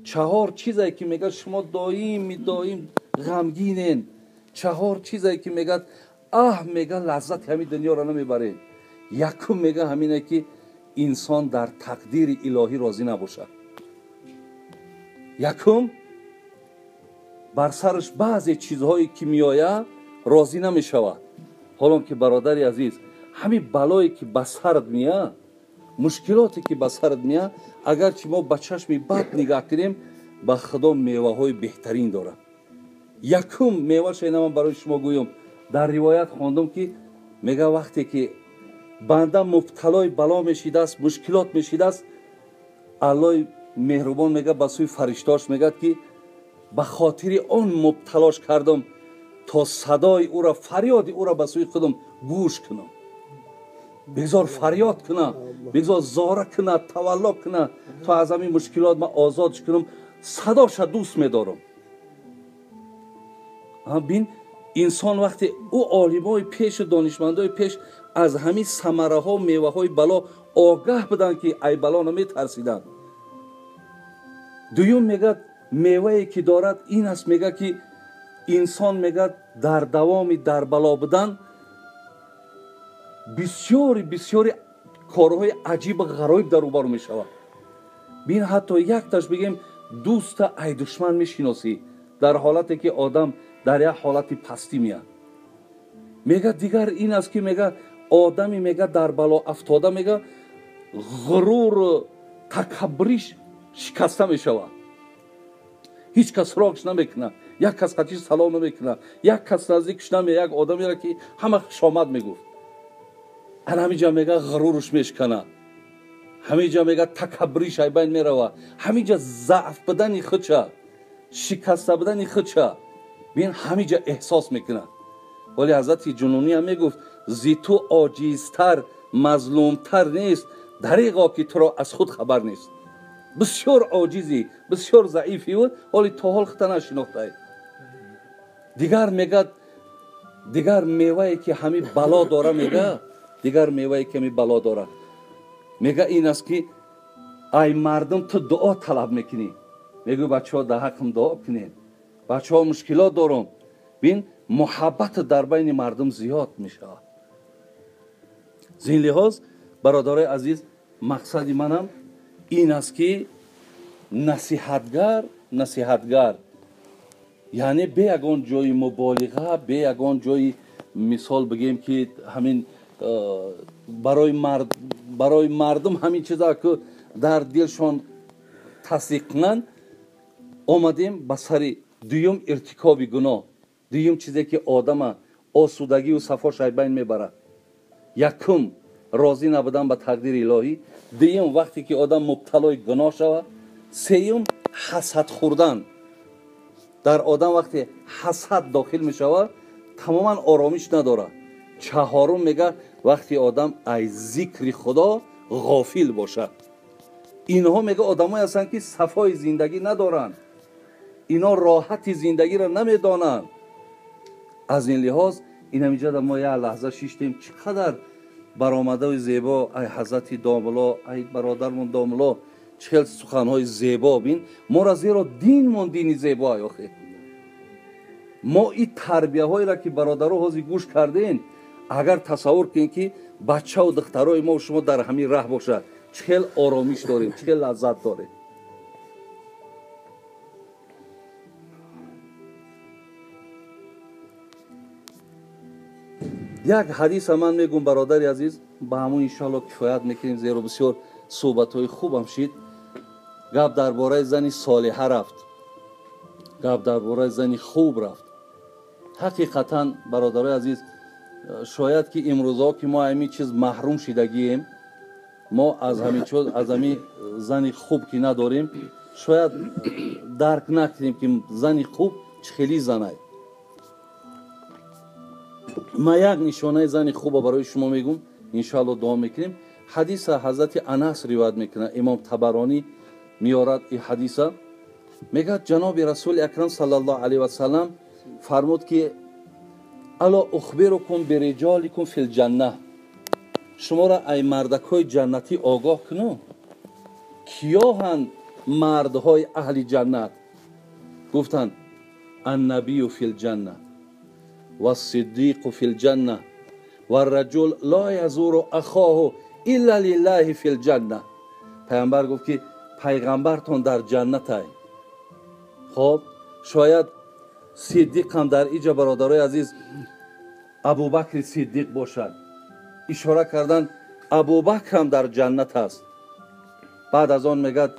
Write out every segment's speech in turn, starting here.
چهار چیزایی که میگه شما دائم غمگینین. چهار چیزایی که میگه میگه لذت همین دنیا را نمیبره. یکم میگه همینه که انسان در تقدیر الهی راضی نباشه. یکم بر سرش بعضی چیزهایی که میآید راضی نمیشود. حالا که برادری عزیز، همین بلایی که به سرت میاد، مشکلاتی که به سرت میاد، اگر چی ما به چشم بد نگاه کنیم، به خدا میوه های بهترین داره. یکم میوه شاید من برای شما گویم، در روایت خواندم که میگه وقتی که بنده مبتلای بلا میشیده است، مشکلات میشیده است، الله مهربان میگه به سوی فرشتاش میگه که به خاطر آن مبتلاش کردم تا صدای او را، فریاد او را به سوی خودم گوش کنم. بگذار فریاد کنه، بگذار زاره کنه، تولا کنه تا از همین مشکلات من آزادش کنم. صداش دوست میدارم. بین انسان وقتی او عالمای پیش، دانشمندای پیش از همین ثمره ها، میوه های بلا آگاه بدن که ای بلا نمیترسیدن. دویم میگه میوهی که دارد این است، میگه که انسان میگه در دوام در بلا بدن بسیاری کارهای عجیب و غریب در روبرو میشود. بین حتی یک تاش بگیم دوست ای دشمن میشناسی، در حالتی که آدم در یک حالت پستی میاد. میگه دیگر این است که میگه آدمی میگه در بلا افتاده، میگه غرور تکبریش شکسته میشود. هیچ کس راکش نمیکنه، یک کس خطیش سلام نمیکنه، یک کس نزدیکش نمیاد. یک آدمی را که همه خوشامد میگفت، همینجا میگه غرورش میشکنه، همینجا میگه تکبریش ای بین میروه، همینجا ضعف بدن خودشه، شکسته بدن خودشه، بین همینجا احساس میکنه. ولی حضرت جنونی هم میگفت زی تو عاجزتر، مظلومتر نیست دریغا که تو را از خود خبر نیست. بسیار عاجزی، بسیار ضعیفی و ولی تا حال خود نشناخته. دیگر میگه دیگر میوهی که همین بلا داره، میگه دیگر میوهی که همین بلا داره، میگه این است که ای مردم تو دعا طلب میکنی. میگه بچه ها در حقم دعا کنین، بچه ها مشکلات دارم. بین محبت در بین مردم زیاد میشه. زین لحاظ برادرای عزیز، مقصد منم این است که نصیحتگر یعنی به یگان جای مبالغه، به یگان جای مثال بگیم که همین برای مردم همین چیزا که در دلشان تصدیق کنند، آمدیم به سر دویم ارتکاب گناه. دویم چیزی که آدم آسودگی و صفاش بین میبره. یکم راضی نبودن به تقدیر الهی، دویم وقتی که آدم مبتلای گناه شود، سوم حسد خوردن. در آدم وقتی حسد داخل می شود تماما آرامش نداره. چهارم میگه وقتی آدم از ذکر خدا غافل باشد. اینها میگه آدمایی هستند که صفای زندگی ندارن، اینا راحت زندگی را نمیدانند. از این لحاظ این همینجا در ما یک لحظه شیشتیم چقدر برآمده و زیبا ای حضرت داملا، ای برادرمون داملا، چه سخنهای زیبا. بین ما را زیرا دینمون دین زیبا آخه. ما این تربیه هایی را که برادرها حاضر گوش کردین، اگر تصور کنین که بچه و دخترای ما و شما در همین راه باشد، چه آرامش داریم، چه لذت داریم. یک حدیث من میگم برادر عزیز، با همون انشاءالله کفایت میکنیم، زیرا بسیار صحبت های خوب هم شد. گپ درباره زنی صالحه رفت، گپ درباره زنی خوب رفت. حقیقتا برادرای عزیز، شاید که امروزها که ما همین چیز محروم شدگیم، ما از همین زنی خوب که نداریم، شاید درک نکنیم که زنی خوب چخیلی زنه. ما یک نشانه زنی خوب برای شما میگم، انشاءالله دعا میکنیم. حدیث حضرت انس روایت میکنه، امام طبرانی میارد این حدیث. میگه جناب رسول اکرم صلی الله علیه و سلم فرمود که الا اخبرکم برجالکم فی الجنه. شما را ای مردکای جنتی آگاه کنو کیاهند مردهای اهل جنت؟ گفتند النبی فی الجنه و الصدیق فی الجنه و الرجل لا یزور اخاه الا لله فی الجنه. پیامبر گفت که پیغمبرتون در جنت ای. خب شاید صدیق هم در اینجا برادرای عزیز ابوبکر صدیق باشد. اشاره کردن ابوبکر هم در جنت است. بعد از آن میگه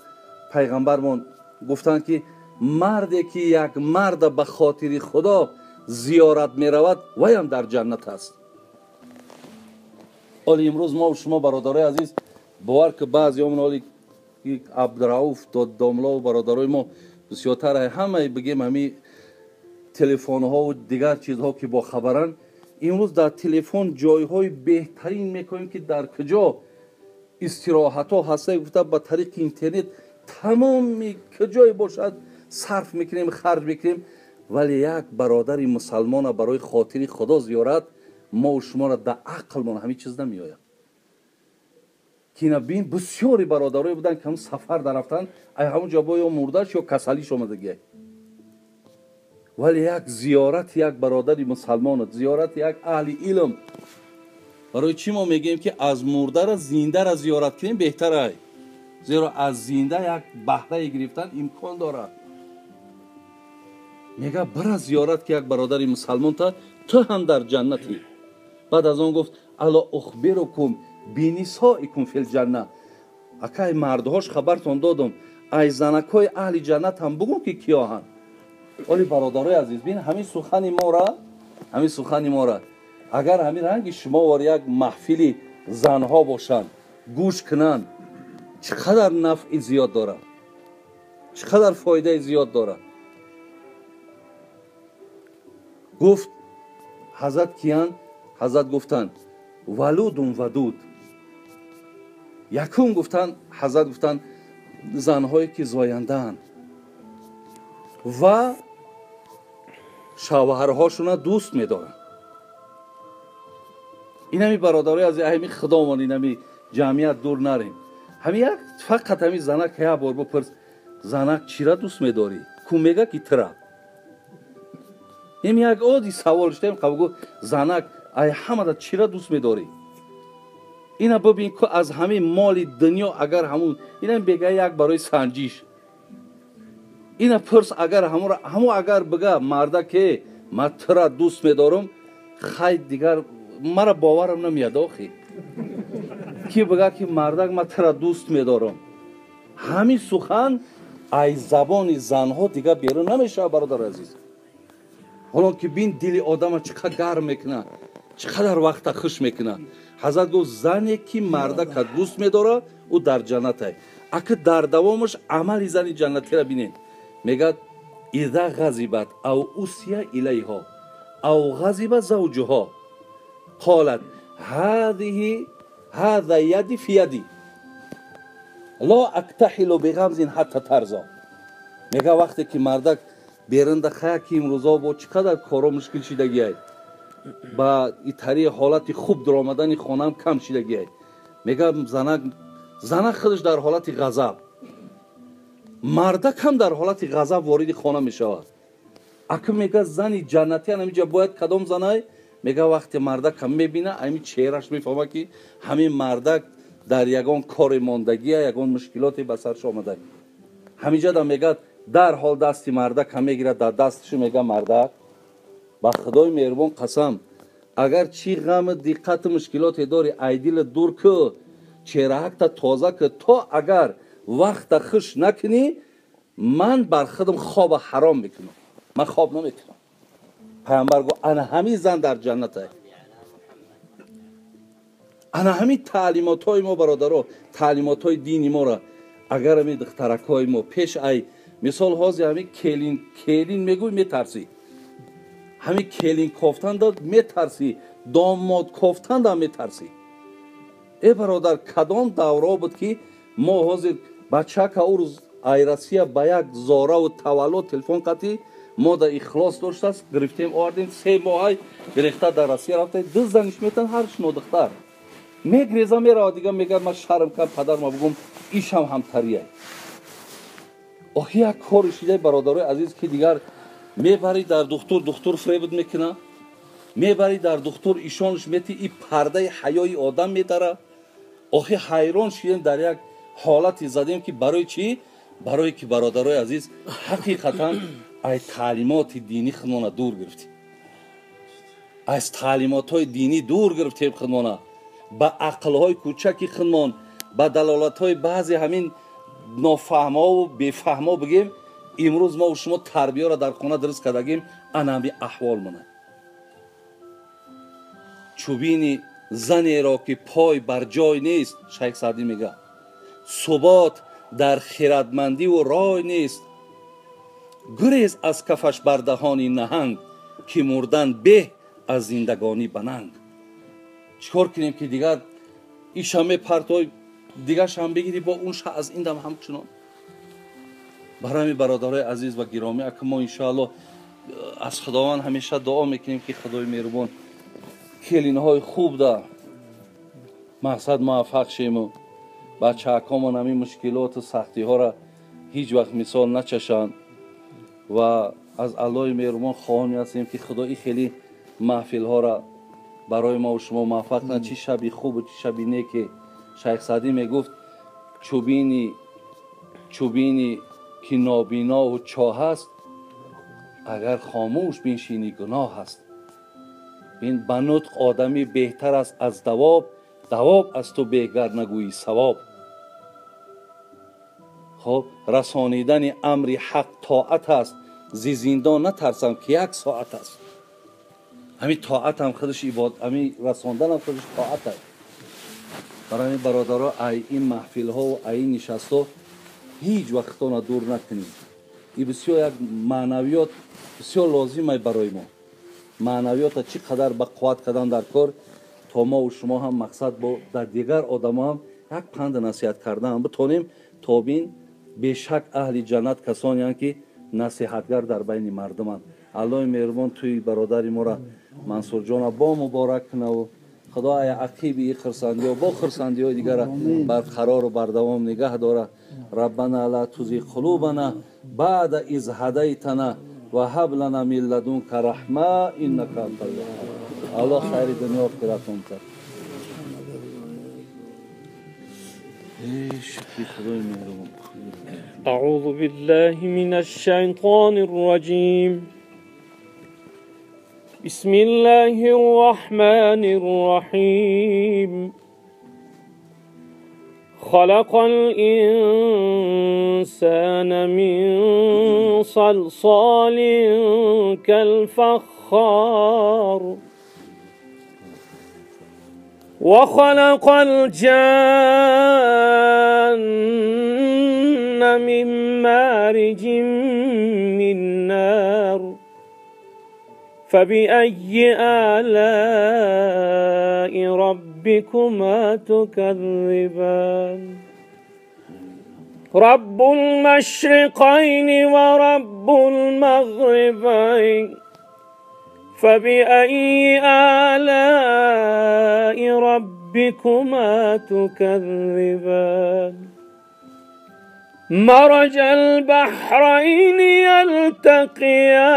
پیغمبرمون گفتند که مردی که یک مرد به خاطر خدا زیارت میرود وی هم در جنت است. ولی امروز ما و شما برادرای عزیز باور که بعضی همون حالی که عبدالرؤوف داملا و برادرای ما بسیارتر همه بگیم همین تلفن ها و دیگر چیزها که با خبرن، امروز در تلفن جایهای بهترین میکنیم که در کجا استراحت ها هسته گفته با طریق اینترنت تمام کجای باشد صرف میکنیم خرج میکنیم. ولی یک برادر مسلمان برای خاطر خدا زیارت ما و شما را در عقلمان همین چیز نمیآید. که اینا بین بسیاری برادرای بودن که هم سفر در رفتن ای همون جا یا مردش یا کسلیش آمدگی. ولی یک زیارت یک برادر مسلمان، زیارت یک اهل علم، برای چی ما میگیم که از مرده را زنده را زیارت کنیم بهتره؟ زیرا از زنده یک بهره گرفتن امکان داره. میگه برای زیارت که یک برادر مسلمان تو هم در جنتی. بعد از آن گفت الا اخبرکم بنسائکم فی الجنه. اکای مردهاش خبرتون دادم ای زنکای اهل جنت هم بگو که کیا هستند. ولی برادرای عزیز بین همین سخن ما را اگر همین رنگ شما وار یک محفل زنها باشند گوش کنند چقدر نفع زیاد داره، چقدر فایده زیاد داره. گفت حضرت کیان؟ حضرت گفتند ولود ودود. یکم گفتند حضرت گفتند زنهایی که زاینده‌اند و شوهرهاشون دوست می‌دارند. این همی برادرای از همین خدامان این همی جمعیت دور نریم. همین یک فقط همین زنک یک بار بپرس زنک چی را دوست می‌داری؟ کو میگه که ترا. این یک عادی سوال شدیم قبول زنک ای حمد چی را دوست می‌داری؟ اینا ببین که از همین مال دنیا اگر همون اینا بگه یک برای سنجش اینا پرس اگر همون اگر بگه مرده که من ترا دوست می‌دارم خیلی دیگر مرا باورم نمیاد آخی کی بگه که مرده من ترا دوست می‌دارم. همین سخن ای زبان زنها دیگه بیرون نمیشه برادر عزیز. حالا که بین دل آدم چقدر گرم میکنه چقدر وقت خوش میکنه. حضرت گفت زنی که مرده که دوست میداره او در جنت است. اگه در دوامش عمل زن جنتی را بینین میگه اذا غضبت او اوصی الیها او غضب زوجها قالت هذا یدی فی یدی لا اکتحل بغمز حتی ترضا. میگه وقتی که مردک بیرنده خیلی که امروزا با چقدر کارا مشکل شدگی هست با ایتاری حالت خوب در آمدن خانه هم کم شدگی هست. میگه زنک خودش در حالت غضب مردک هم در حالت غضب وارد خانه میشود. اگه میگه زنی جنتی همیجا باید کدام زنه؟ میگه وقتی مردک هم میبینه همین چهرش میفهمه که همین مردک در یگان کار ماندگی یگان مشکلاتی به سرش آمده. همیجا دا میگه در حال دستی مردک هم میگیره در دستش میگه مردک با خدای مهربان قسم اگر چی غم دقت مشکلاتی داری ایدیل دور که چهره تا تازه که تا اگر وقت خوش نکنی من بر خودم خواب حرام میکنم، من خواب نمیکنم. پیامبر گفت انا همین زن در جنت است. انا همین تعلیمات های ما برادرها تعلیمات های دینی ما را اگر همین دخترک های ما پیش ای مثال هازی همین کلین میگوی میترسی همین کلین کافتن داد میترسی داماد کافتن داد میترسی. ای برادر کدام دوره بود که ما حاضر بچه که او روز ایرسیه با یک زاره و تولد تلفن قطعی ما در اخلاص داشت است گرفتیم آوردیم 3 ماه گرفته در روسیه رفته 2 زنش میتن هرش نودختر میگریزم میره دیگه میگه من شرم کنم پدر ما بگم ایشم هم تریه. آخه یک کار شده برادرای عزیز که دیگر میبری در دکتر فریبت میکنه، میبری در دکتر ایشانش میتی این پرده حیای آدم میداره. آخه حیران شدیم در یک حالتی زدیم که برای چی؟ برای که برادرای عزیز حقیقتا از تعلیمات دینی خودمون دور گرفتیم، از تعلیمات های دینی دور گرفتیم خودمون، با عقل های کوچکی خودمون، با دلالت های بعضی همین نافهما و بفهما بگیم امروز ما و شما تربیه را در خانه درست کردگیم. انمی احوال منه چوبینی زنی را که پای بر جای نیست، شیخ سعدی میگه ثبات در خردمندی و رای نیست، گریز از کفش بر دهانی نهنگ که مردن به از زندگانی بننگ. چیکار کنیم که دیگر این شمه پرتای دیگر شم بگیری با اون شه از این دم همچنان. برای برادرای عزیز و گرامی که ما انشاءالله از خداوند همیشه دعا میکنیم که خدای مهربان کلینهای خوب در مقصد موفق شیم و بچه هکامون همین مشکلات و سختی ها را هیچ وقت مثال نچشند و از الله مهربان خواهانی هستیم که خدایی خیلی محفل ها را برای ما و شما موفق کنه. چی شبی خوب و چی شبی نیک. شیخ سعدی میگفت چوبینی که نابینا و چاه است، اگر خاموش بنشینی گناه است. این بنطق آدمی بهتر است از دواب از تو بهگر نگویی ثواب. خب رسانیدن امر حق طاعت است، زی زندان نترسم که یک ساعت است. همین طاعت هم خودش عبادت، همین رساندن هم خودش طاعت است. برای این برادرها این محفل ها و این نشست ها هیچ وقتانا دور نکنید. این بسیار یک معنویات بسیار لازمه برای ما. معنویات چقدر به قوت کردن در کار تا ما و شما هم مقصد با در دیگر آدم هم یک پند نصیحت کردن هم بتونیم تا بین بیشک اهل جنت کسانی هستند که نصیحتگر در بین مردم هستند. الله مهربان توی برادر ما را منصور جان با مبارک کنه و خدا عقیب این خرسندی و با خرسندی های دیگر برقرار و بردوام نگه داره. ربنا لا تزغ قلوبنا بعد اذ هدیتنا و هب لنا من لدنک رحمه انک انت الوهاب. الله خیر دنیا و آخرت عمر. أعوذ بالله من الشيطان الرجيم. بسم الله الرحمن الرحيم. خلق الإنسان من صلصال كالفخار وخلق الجن من مارج من نار فبأي آلاء ربكما تكذبان رب المشرقين ورب المغربين فبأي آلاء ربكما تكذبان مرج البحرين يلتقيان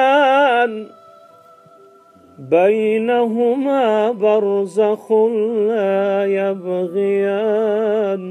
بينهما برزخ لا يبغيان